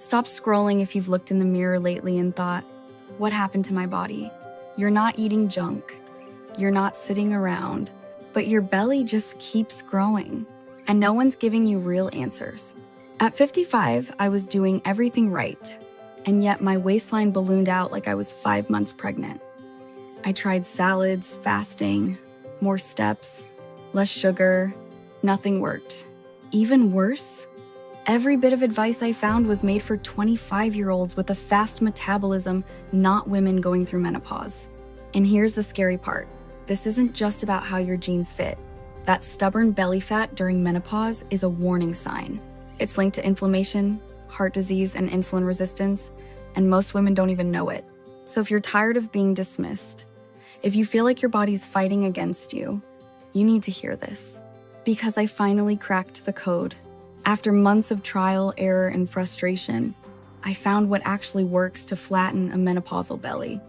Stop scrolling if you've looked in the mirror lately and thought, what happened to my body? You're not eating junk. You're not sitting around, but your belly just keeps growing, and no one's giving you real answers. At 55, I was doing everything right, and yet my waistline ballooned out like I was 5 months pregnant. I tried salads, fasting, more steps, less sugar. Nothing worked. Even worse, every bit of advice I found was made for 25-year-olds with a fast metabolism, not women going through menopause. And here's the scary part. This isn't just about how your genes fit. That stubborn belly fat during menopause is a warning sign. It's linked to inflammation, heart disease, and insulin resistance, and most women don't even know it. So if you're tired of being dismissed, if you feel like your body's fighting against you, you need to hear this. Because I finally cracked the code. After months of trial, error, and frustration, I found what actually works to flatten a menopausal belly.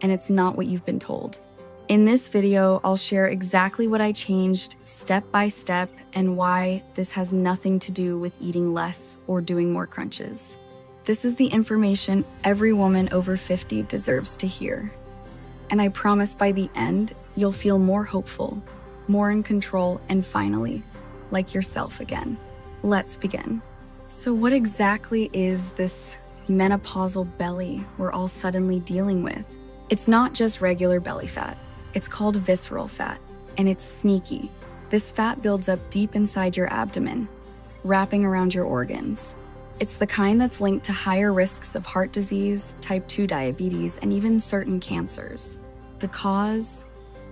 And it's not what you've been told. In this video, I'll share exactly what I changed step by step and why this has nothing to do with eating less or doing more crunches. This is the information every woman over 50 deserves to hear. And I promise by the end, you'll feel more hopeful, more in control, and finally, like yourself again. Let's begin. So what exactly is this menopausal belly we're all suddenly dealing with? It's not just regular belly fat. It's called visceral fat, and it's sneaky. This fat builds up deep inside your abdomen, wrapping around your organs. It's the kind that's linked to higher risks of heart disease, type 2 diabetes, and even certain cancers. The cause?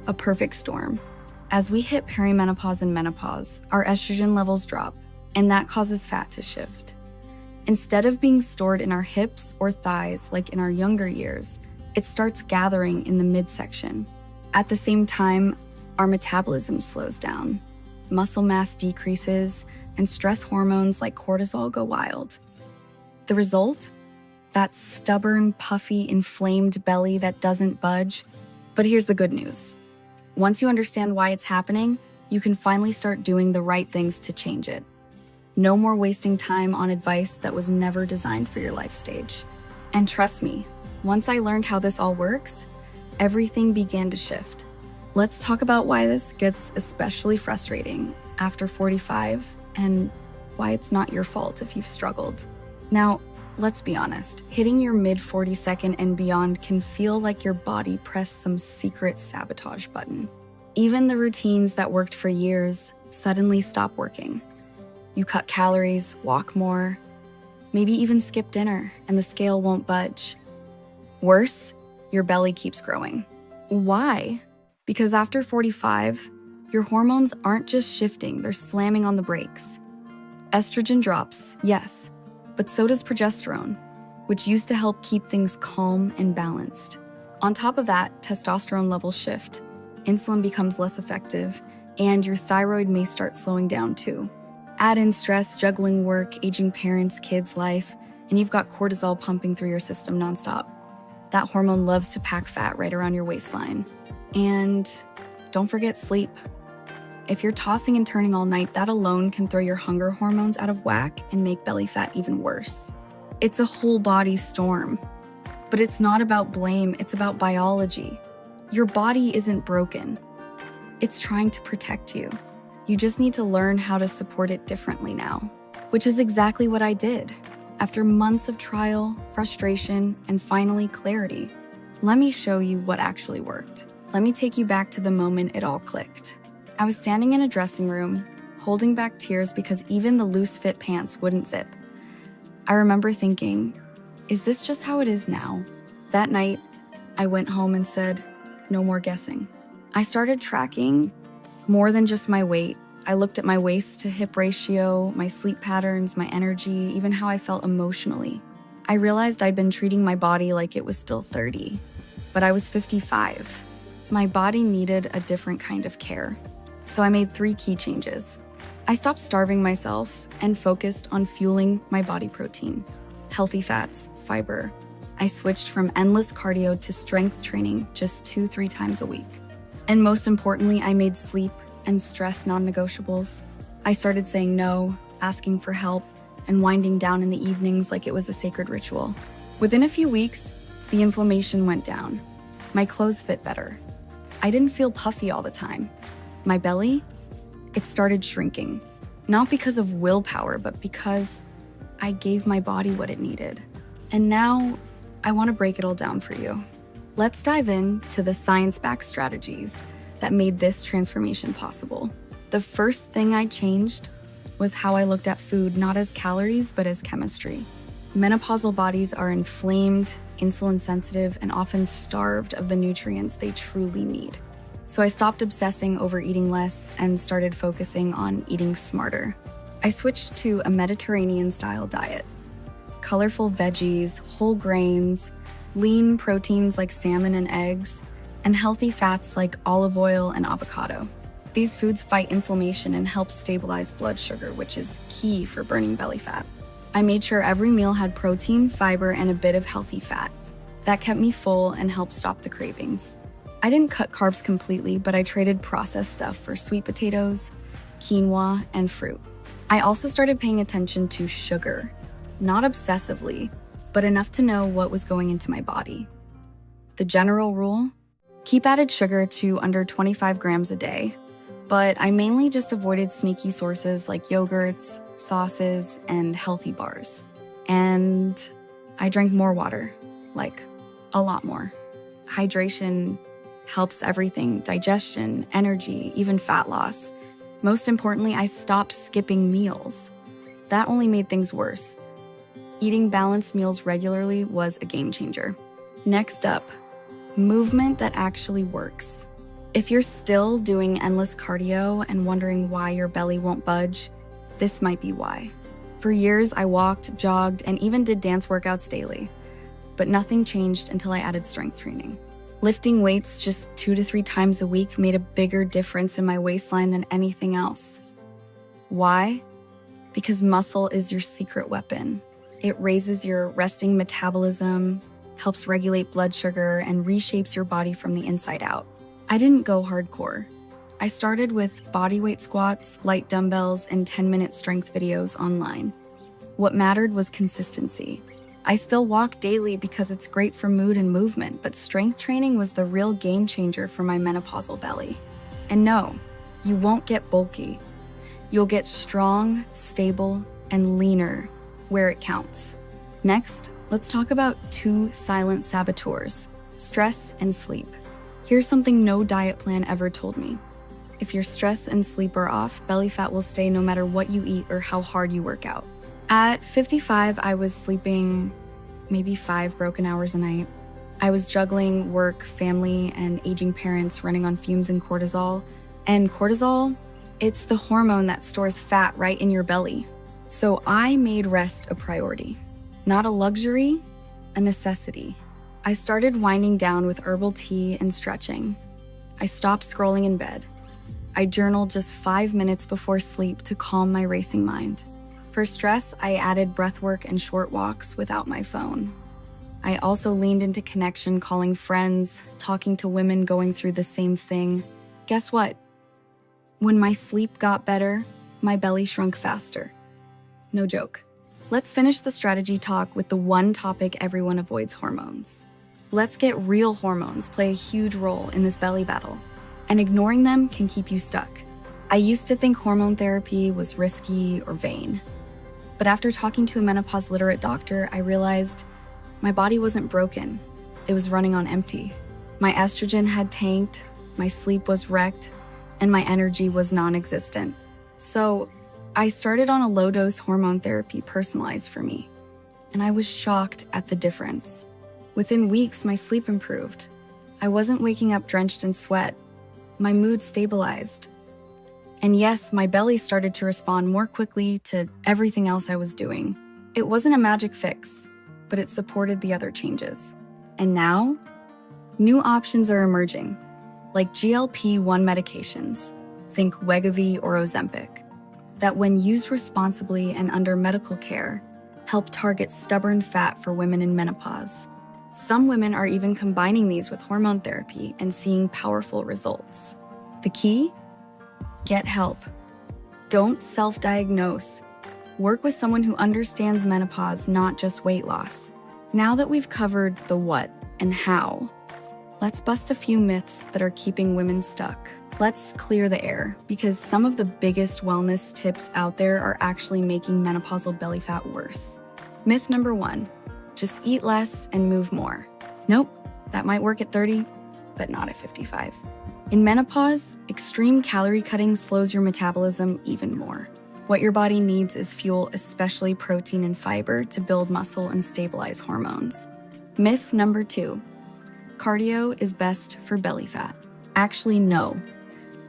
A perfect storm. As we hit perimenopause and menopause, our estrogen levels drop, and that causes fat to shift. Instead of being stored in our hips or thighs like in our younger years, it starts gathering in the midsection. At the same time, our metabolism slows down, muscle mass decreases, and stress hormones like cortisol go wild. The result? That stubborn, puffy, inflamed belly that doesn't budge. But here's the good news. Once you understand why it's happening, you can finally start doing the right things to change it. No more wasting time on advice that was never designed for your life stage. And trust me, once I learned how this all works, everything began to shift. Let's talk about why this gets especially frustrating after 45 and why it's not your fault if you've struggled. Now, let's be honest, hitting your mid-42nd and beyond can feel like your body pressed some secret sabotage button. Even the routines that worked for years suddenly stop working. You cut calories, walk more, maybe even skip dinner, and the scale won't budge. Worse, your belly keeps growing. Why? Because after 45, your hormones aren't just shifting, they're slamming on the brakes. Estrogen drops, yes, but so does progesterone, which used to help keep things calm and balanced. On top of that, testosterone levels shift, insulin becomes less effective, and your thyroid may start slowing down too. Add in stress, juggling work, aging parents, kids, life, and you've got cortisol pumping through your system nonstop. That hormone loves to pack fat right around your waistline. And don't forget sleep. If you're tossing and turning all night, that alone can throw your hunger hormones out of whack and make belly fat even worse. It's a whole body storm. But it's not about blame, it's about biology. Your body isn't broken. It's trying to protect you. You just need to learn how to support it differently now, which is exactly what I did. After months of trial, frustration, and finally clarity, let me show you what actually worked. Let me take you back to the moment it all clicked. I was standing in a dressing room, holding back tears because even the loose-fit pants wouldn't zip. I remember thinking, is this just how it is now? That night, I went home and said, no more guessing. I started tracking more than just my weight. I looked at my waist to hip ratio, my sleep patterns, my energy, even how I felt emotionally. I realized I'd been treating my body like it was still 30, but I was 55. My body needed a different kind of care. So I made 3 key changes. I stopped starving myself and focused on fueling my body protein, healthy fats, fiber. I switched from endless cardio to strength training just 2-3 times a week. And most importantly, I made sleep and stress non-negotiables. I started saying no, asking for help, and winding down in the evenings like it was a sacred ritual. Within a few weeks, the inflammation went down. My clothes fit better. I didn't feel puffy all the time. My belly, it started shrinking. Not because of willpower, but because I gave my body what it needed. And now, I want to break it all down for you. Let's dive into the science-backed strategies that made this transformation possible. The first thing I changed was how I looked at food, not as calories, but as chemistry. Menopausal bodies are inflamed, insulin sensitive, and often starved of the nutrients they truly need. So I stopped obsessing over eating less and started focusing on eating smarter. I switched to a Mediterranean-style diet. Colorful veggies, whole grains, lean proteins like salmon and eggs, and healthy fats like olive oil and avocado. These foods fight inflammation and help stabilize blood sugar, which is key for burning belly fat. I made sure every meal had protein, fiber, and a bit of healthy fat. That kept me full and helped stop the cravings. I didn't cut carbs completely, but I traded processed stuff for sweet potatoes, quinoa, and fruit. I also started paying attention to sugar, not obsessively, but enough to know what was going into my body. The general rule? Keep added sugar to under 25 grams a day, but I mainly just avoided sneaky sources like yogurts, sauces, and healthy bars. And I drank more water, like a lot more. Hydration helps everything: digestion, energy, even fat loss. Most importantly, I stopped skipping meals. That only made things worse. Eating balanced meals regularly was a game changer. Next up, movement that actually works. If you're still doing endless cardio and wondering why your belly won't budge, this might be why. For years, I walked, jogged, and even did dance workouts daily. But nothing changed until I added strength training. Lifting weights just 2 to 3 times a week made a bigger difference in my waistline than anything else. Why? Because muscle is your secret weapon. It raises your resting metabolism, helps regulate blood sugar, and reshapes your body from the inside out. I didn't go hardcore. I started with bodyweight squats, light dumbbells, and 10-minute strength videos online. What mattered was consistency. I still walk daily because it's great for mood and movement, but strength training was the real game changer for my menopausal belly. And no, you won't get bulky. You'll get strong, stable, and leaner where it counts. Next, let's talk about 2 silent saboteurs: stress and sleep. Here's something no diet plan ever told me. If your stress and sleep are off, belly fat will stay no matter what you eat or how hard you work out. At 55, I was sleeping maybe 5 broken hours a night. I was juggling work, family, and aging parents, running on fumes and cortisol. And cortisol, it's the hormone that stores fat right in your belly. So I made rest a priority. Not a luxury, a necessity. I started winding down with herbal tea and stretching. I stopped scrolling in bed. I journaled just 5 minutes before sleep to calm my racing mind. For stress, I added breathwork and short walks without my phone. I also leaned into connection, calling friends, talking to women going through the same thing. Guess what? When my sleep got better, my belly shrunk faster. No joke. Let's finish the strategy talk with the one topic everyone avoids: hormones. Let's get real. Hormones play a huge role in this belly battle, and ignoring them can keep you stuck. I used to think hormone therapy was risky or vain. But after talking to a menopause-literate doctor, I realized my body wasn't broken. It was running on empty. My estrogen had tanked, my sleep was wrecked, and my energy was non-existent. So I started on a low-dose hormone therapy personalized for me, and I was shocked at the difference. Within weeks, my sleep improved. I wasn't waking up drenched in sweat. My mood stabilized. And yes, my belly started to respond more quickly to everything else I was doing. It wasn't a magic fix, but it supported the other changes. And now, new options are emerging, like GLP-1 medications, think Wegovy or Ozempic, that when used responsibly and under medical care, help target stubborn fat for women in menopause. Some women are even combining these with hormone therapy and seeing powerful results. The key? Get help. Don't self-diagnose. Work with someone who understands menopause, not just weight loss. Now that we've covered the what and how, let's bust a few myths that are keeping women stuck. Let's clear the air, because some of the biggest wellness tips out there are actually making menopausal belly fat worse. Myth number 1, just eat less and move more. Nope, that might work at 30, but not at 55. In menopause, extreme calorie cutting slows your metabolism even more. What your body needs is fuel, especially protein and fiber, to build muscle and stabilize hormones. Myth number 2, cardio is best for belly fat. Actually, no.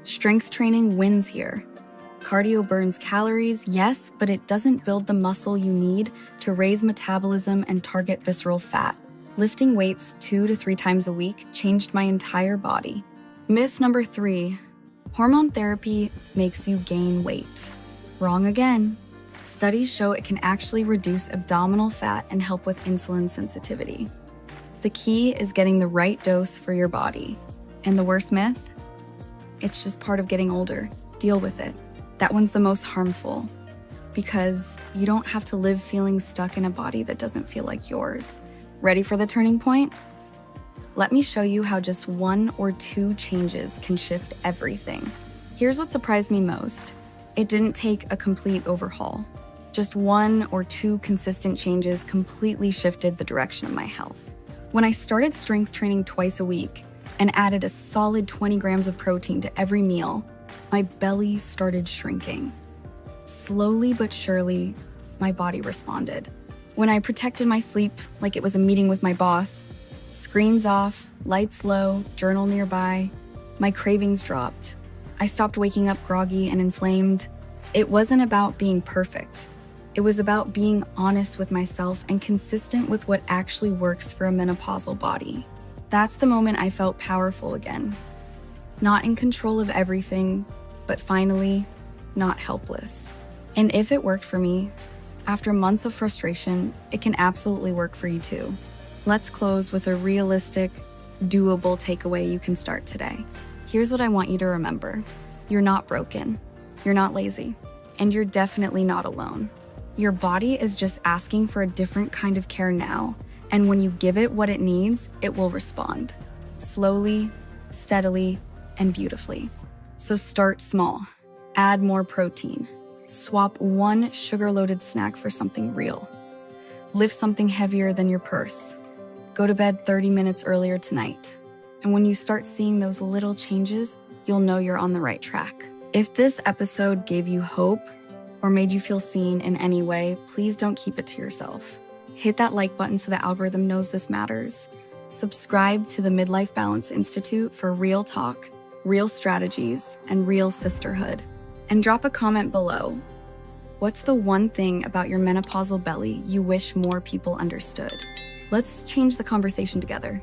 Strength training wins here. Cardio burns calories, yes, but it doesn't build the muscle you need to raise metabolism and target visceral fat. Lifting weights 2 to 3 times a week changed my entire body. Myth number 3, hormone therapy makes you gain weight. Wrong again. Studies show it can actually reduce abdominal fat and help with insulin sensitivity. The key is getting the right dose for your body. And the worst myth? It's just part of getting older. Deal with it. That one's the most harmful, because you don't have to live feeling stuck in a body that doesn't feel like yours. Ready for the turning point? Let me show you how just 1 or 2 changes can shift everything. Here's what surprised me most. It didn't take a complete overhaul. Just 1 or 2 consistent changes completely shifted the direction of my health. When I started strength training twice a week and added a solid 20 grams of protein to every meal, my belly started shrinking. Slowly but surely, my body responded. When I protected my sleep like it was a meeting with my boss, screens off, lights low, journal nearby, my cravings dropped. I stopped waking up groggy and inflamed. It wasn't about being perfect. It was about being honest with myself and consistent with what actually works for a menopausal body. That's the moment I felt powerful again. Not in control of everything, but finally, not helpless. And if it worked for me, after months of frustration, it can absolutely work for you too. Let's close with a realistic, doable takeaway you can start today. Here's what I want you to remember. You're not broken, you're not lazy, and you're definitely not alone. Your body is just asking for a different kind of care now, and when you give it what it needs, it will respond. Slowly, steadily, and beautifully. So start small. Add more protein. Swap 1 sugar-loaded snack for something real. Lift something heavier than your purse. Go to bed 30 minutes earlier tonight. And when you start seeing those little changes, you'll know you're on the right track. If this episode gave you hope or made you feel seen in any way, please don't keep it to yourself. Hit that like button so the algorithm knows this matters. Subscribe to the Midlife Balance Institute for real talk, real strategies, and real sisterhood. And drop a comment below. What's the one thing about your menopausal belly you wish more people understood? Let's change the conversation together.